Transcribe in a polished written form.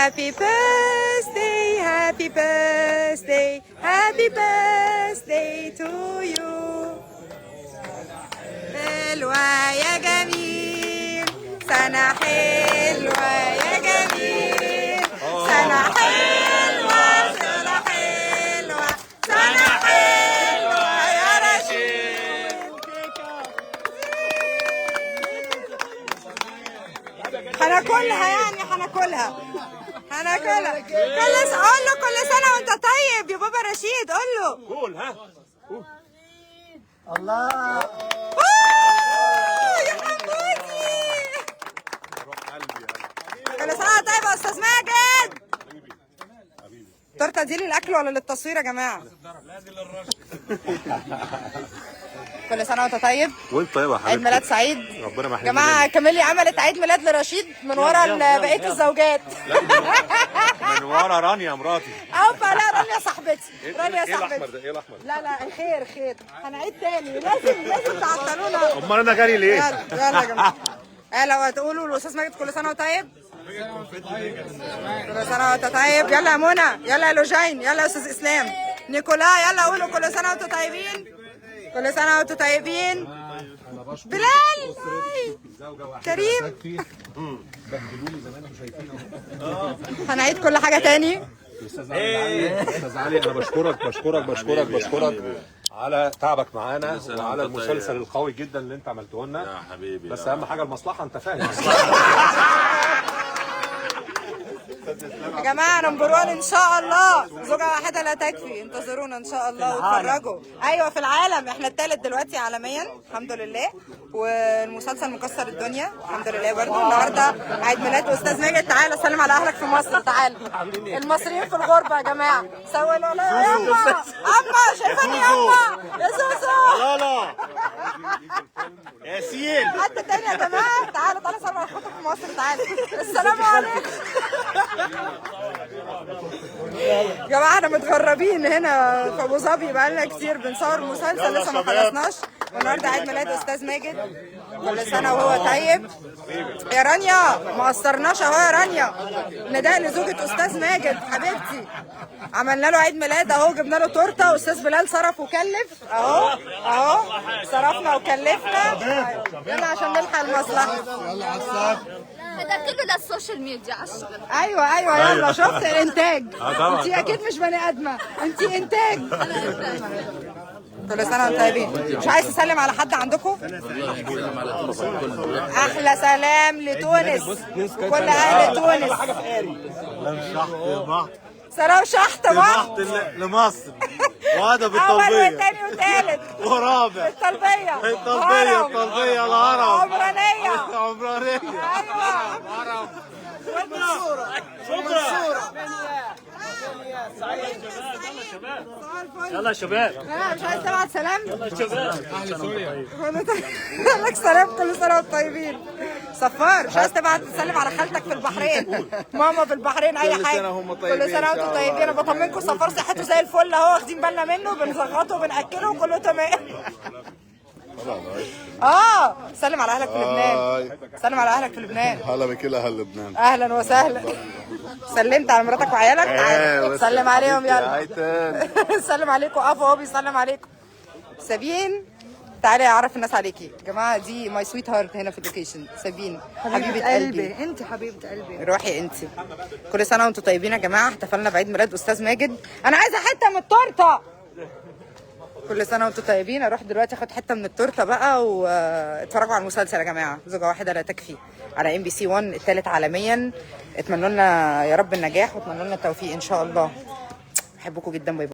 Happy birthday, happy birthday, happy birthday to you. حلوة يا جميل، سنة حلوة يا جميل، سنة حلوة، سنة حلوة، سنة حلوة يا رشيد. هناكلها يعني، هناكلها. قول له كل سنة وانت طيب يا بابا رشيد، قول له. قول ها. الله يا حمودي. كل سنة وانت طيب يا استاذ ماجد. التورته دي للاكل ولا للتصوير يا جماعة؟ لا دي للرش. كل سنة وانت طيب. وانت طيب يا حبيبي. عيد ميلاد سعيد. ربنا ما يحرمنا. جماعة كاميلي عملت عيد ميلاد لرشيد من ورا بقية الزوجات. من ورا رانيا مراتي. اوبا لا رانيا صاحبتي. رانيا ايه الاحمر صاحبتي. ده؟ ايه الاحمر ده؟ لا خير هنعيد تاني، لازم تعطلونا. امال انا جاري ليه؟ يلا يا جماعة. لو هتقولوا للاستاذ ماجد كل سنة وانت طيب. كل سنة وانت طيب. يلا يا منى، يلا يا لوجين، يلا يا استاذ اسلام، نيكولا، يلا قولوا كل سنة وانتم طيبين. كل سنة وانتم طيبين. بلال، كريم. هنعيد كل حاجة تاني. استاذ علي انا بشكرك على تعبك معانا وعلى المسلسل القوي جدا اللي انت عملته لنا يا حبيبي. بس اهم حاجه المصلحه، انت فاهم. يا جماعة نمبر 1 ان شاء الله، زوجة واحدة لا تكفي، انتظرونا ان شاء الله واتفرجوا. ايوه في العالم، احنا الثالث دلوقتي عالميا الحمد لله، والمسلسل مكسر الدنيا الحمد لله برضه. النهارده عيد ميلاد استاذ ماجد، تعالى سلم على اهلك في مصر، تعالى. المصريين في الغربة يا جماعة، سووا له يا اما شايفاني ياما يا سوسو. لا يا سيل. حد تاني يا جماعة، تعالوا سلم على اخواتكم في مصر، تعالوا. السلام عليكم. يا جماعه احنا متغربين هنا في ابو ظبي بقالنا كتير بنصور مسلسل لسه ما خلصناش، والنهارده عيد ميلاد استاذ ماجد. كل سنه وهو طيب. يا رانيا ما قصرناش اهو يا رانيا، نداء لزوجة استاذ ماجد حبيبتي. عملنا له عيد ميلاد اهو، جبنا له تورته، استاذ بلال صرف وكلف اهو صرفنا وكلفنا. يلا عشان نلحق المصلحه. يلا على السقف. ده كله للسوشيال ميديا عشان ايوه يلا شفت الانتاج. طبعا. انت اكيد مش بني ادمه، انت انتاج. كل سنه وانتم طيبين. مش عايز تسلم على حد عندكم؟ احلى سلام لتونس، كل اهل تونس. سلام شحت بحت لمصر وهذا اول بالطلبيه وثاني وثالث ورابع الطلبيه الطلبيه الهرم عمرانيه. ايوه يلا يا شباب. مش عايز تبعت سلام؟ يلا يا شباب. اهل سوريا. لك سلام، كل سنه وانتم طيبين. صفار مش عايز تبعت تسلم على خالتك في البحرين، ماما في البحرين، اي حاجه. كل سنه وانتم طيبين. انا بطمنكم صفار صحته زي الفل اهو، واخدين بالنا منه، بنزغطه وبناكله وكله تمام. سلم على اهلك في لبنان. سلم على اهلك في لبنان. هلا بكل اهل لبنان. اهلا وسهلا. سلمت على مراتك وعيالك؟ تعالى سلم عليهم يلا. سلم عليكم. اهو بيسلم عليكم. سابين تعالي اعرف الناس عليكي يا جماعه، دي ماي سويت هارت هنا في اللوكيشن. سابين حبيبه قلبي، انت حبيبه قلبي، روحي انت. كل سنه وانتم طيبين يا جماعه. احتفلنا بعيد ميلاد استاذ ماجد. انا عايزه حته من التورته. كل سنه وانتم طيبين. اروح دلوقتي اخد حته من التورته بقى، واتفرجوا على المسلسل يا جماعه، زوجه واحده لا تكفي، على MBC 1 الثالث عالميا. اتمنوا لنا يا رب النجاح، واتمنوا لنا التوفيق ان شاء الله. بحبكم جدا. باي باي.